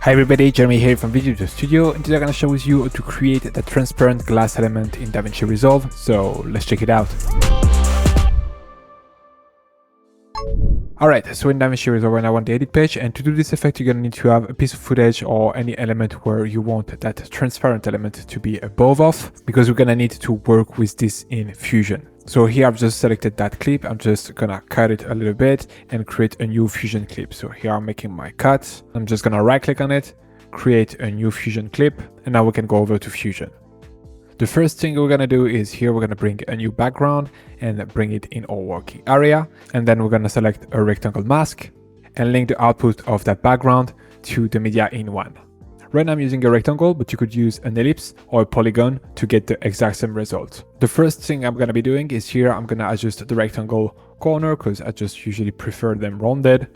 Hi everybody, Jeremy here from Video Studio, and today I'm going to show you how to create the transparent glass element in DaVinci Resolve, so let's check it out. Alright, so in DaVinci Resolve we're now on the edit page, and to do this effect you're going to need to have a piece of footage or any element where you want that transparent element to be above of, because we're going to need to work with this in Fusion. So here I've just selected that clip, I'm just gonna cut it a little bit and create a new Fusion clip. So here I'm making my cut, I'm just gonna right click on it, create a new Fusion clip, and now we can go over to Fusion. The first thing we're gonna do is here we're gonna bring a new background and bring it in our working area. And then we're gonna select a rectangle mask and link the output of that background to the media in one. Right now I'm using a rectangle, but you could use an ellipse or a polygon to get the exact same result. The first thing I'm going to be doing is here I'm going to adjust the rectangle corner because I just usually prefer them rounded.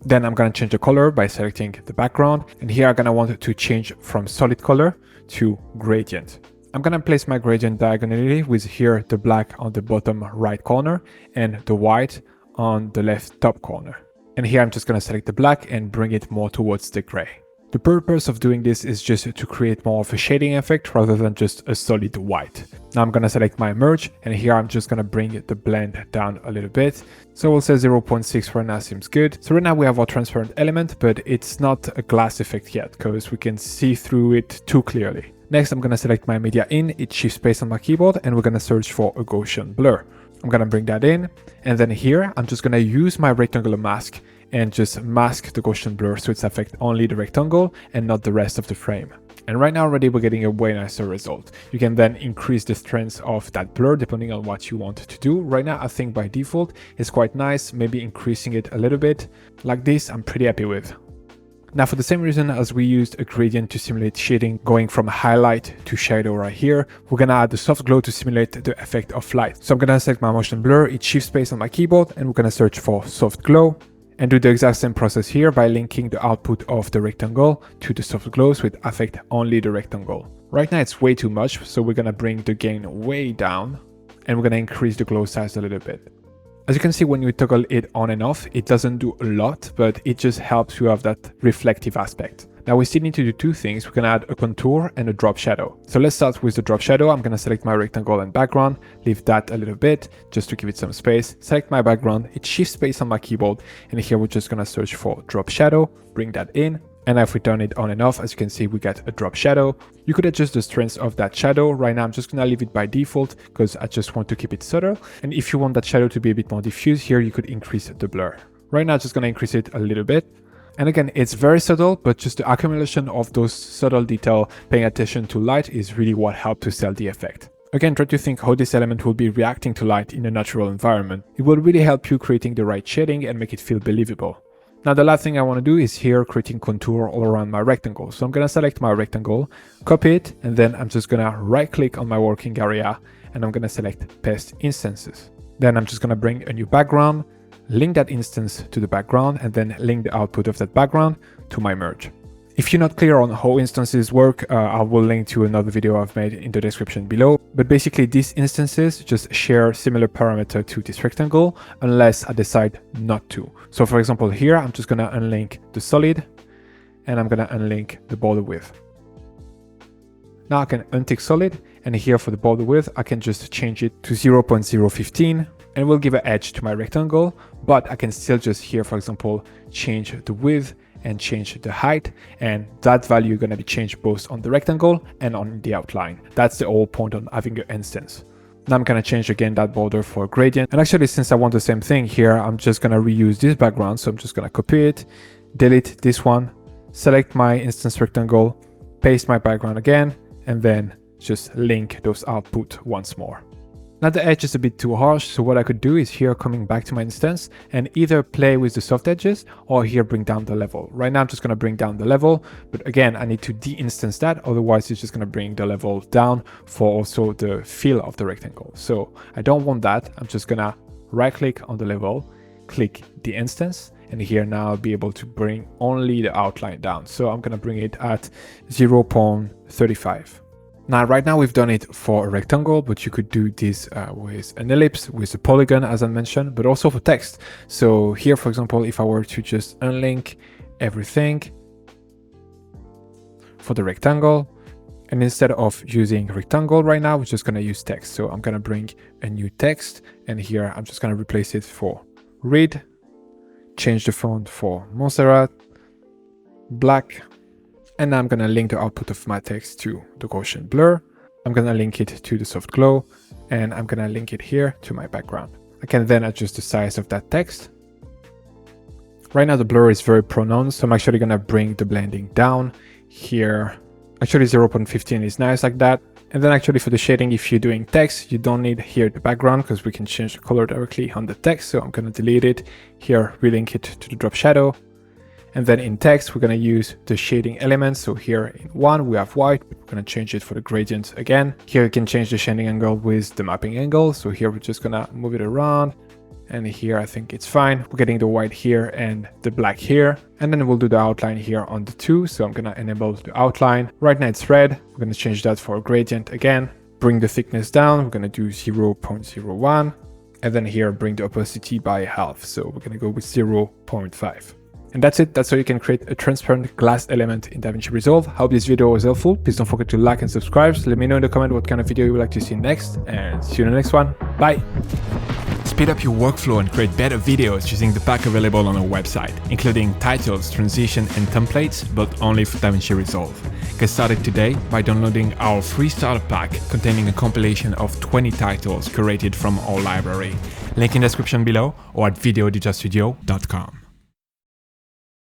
Then I'm going to change the color by selecting the background, and here I'm going to want to change from solid color to gradient. I'm going to place my gradient diagonally with here the black on the bottom right corner and the white on the left top corner. And here I'm just going to select the black and bring it more towards the gray. The purpose of doing this is just to create more of a shading effect rather than just a solid white. Now I'm going to select my merge, and here I'm just going to bring the blend down a little bit. So we'll say 0.6 right now seems good. So right now we have our transparent element, but it's not a glass effect yet because we can see through it too clearly. Next I'm going to select my media in, hit shift space on my keyboard, and we're going to search for a Gaussian blur. I'm going to bring that in, and then here I'm just going to use my rectangular mask and just mask the Gaussian blur so it's affect only the rectangle and not the rest of the frame. And right now already we're getting a way nicer result. You can then increase the strength of that blur depending on what you want to do. Right now I think by default it's quite nice, maybe increasing it a little bit. Like this I'm pretty happy with. Now for the same reason as we used a gradient to simulate shading going from highlight to shadow right here, we're gonna add the soft glow to simulate the effect of light. So I'm gonna select my motion blur, hit shift space on my keyboard, and we're gonna search for soft glow. And do the exact same process here by linking the output of the rectangle to the soft glow so it affects only the rectangle. Right now it's way too much, so we're gonna bring the gain way down and we're gonna increase the glow size a little bit. As you can see, when you toggle it on and off, it doesn't do a lot, but it just helps you have that reflective aspect. Now we still need to do two things. We're gonna add a contour and a drop shadow. So let's start with the drop shadow. I'm gonna select my rectangle and background, leave that a little bit just to give it some space. Select my background, hit shift space on my keyboard, and here we're just gonna search for drop shadow, bring that in. And if we turn it on and off, as you can see, we get a drop shadow. You could adjust the strength of that shadow. Right now, I'm just gonna leave it by default because I just want to keep it subtle. And if you want that shadow to be a bit more diffuse, here you could increase the blur. Right now, I'm just gonna increase it a little bit. And again, it's very subtle, but just the accumulation of those subtle details, paying attention to light is really what helps to sell the effect. Again, try to think how this element will be reacting to light in a natural environment. It will really help you creating the right shading and make it feel believable. Now the last thing I want to do is here creating contour all around my rectangle. So I'm going to select my rectangle, copy it, and then I'm just going to right click on my working area and I'm going to select paste instances. Then I'm just going to bring a new background, link that instance to the background, and then link the output of that background to my merge. If you're not clear on how instances work, I will link to another video I've made in the description below. But basically these instances just share similar parameter to this rectangle unless I decide not to. So for example here, I'm just gonna unlink the solid and I'm gonna unlink the border width. Now I can untick solid, and here for the border width, I can just change it to 0.015 and will give an edge to my rectangle, but I can still just here, for example, change the width and change the height, and that value is going to be changed both on the rectangle and on the outline. That's the whole point on having an instance. Now I'm going to change again that border for gradient, and actually since I want the same thing here, I'm just going to reuse this background. So I'm just going to copy it, delete this one, select my instance rectangle, paste my background again, and then just link those output once more. Now the edge is a bit too harsh, so what I could do is here coming back to my instance and either play with the soft edges or here bring down the level. Right now I'm just going to bring down the level, but again I need to de-instance that, otherwise it's just going to bring the level down for also the feel of the rectangle. So I don't want that. I'm just going to right click on the level, click the instance, and here now I'll be able to bring only the outline down. So I'm going to bring it at 0.35. Now, right now we've done it for a rectangle, but you could do this with an ellipse, with a polygon, as I mentioned, but also for text. So here, for example, if I were to just unlink everything, for the rectangle. And instead of using rectangle right now, we're just going to use text. So I'm going to bring a new text, and here I'm just going to replace it for read, change the font for Montserrat, black, and I'm going to link the output of my text to the Gaussian blur. I'm going to link it to the soft glow, and I'm going to link it here to my background. I can then adjust the size of that text. Right now the blur is very pronounced, so I'm actually going to bring the blending down here. Actually 0.15 is nice like that. And then actually for the shading, if you're doing text, you don't need here the background because we can change the color directly on the text. So I'm going to delete it here, relink it to the drop shadow. And then in text, we're going to use the shading elements. So here in 1, we have white, but we're going to change it for the gradient again. Here you can change the shading angle with the mapping angle. So here we're just going to move it around. And here I think it's fine. We're getting the white here and the black here. And then we'll do the outline here on the 2. So I'm going to enable the outline. Right now it's red. We're going to change that for a gradient again. Bring the thickness down. We're going to do 0.01. And then here bring the opacity by half. So we're going to go with 0.5. And that's it. That's how you can create a transparent glass element in DaVinci Resolve. I hope this video was helpful. Please don't forget to like and subscribe. So let me know in the comment what kind of video you would like to see next. And see you in the next one. Bye. Speed up your workflow and create better videos using the pack available on our website, including titles, transition, and templates, but only for DaVinci Resolve. Get started today by downloading our free starter pack containing a compilation of 20 titles curated from our library. Link in the description below or at videodjastudio.com.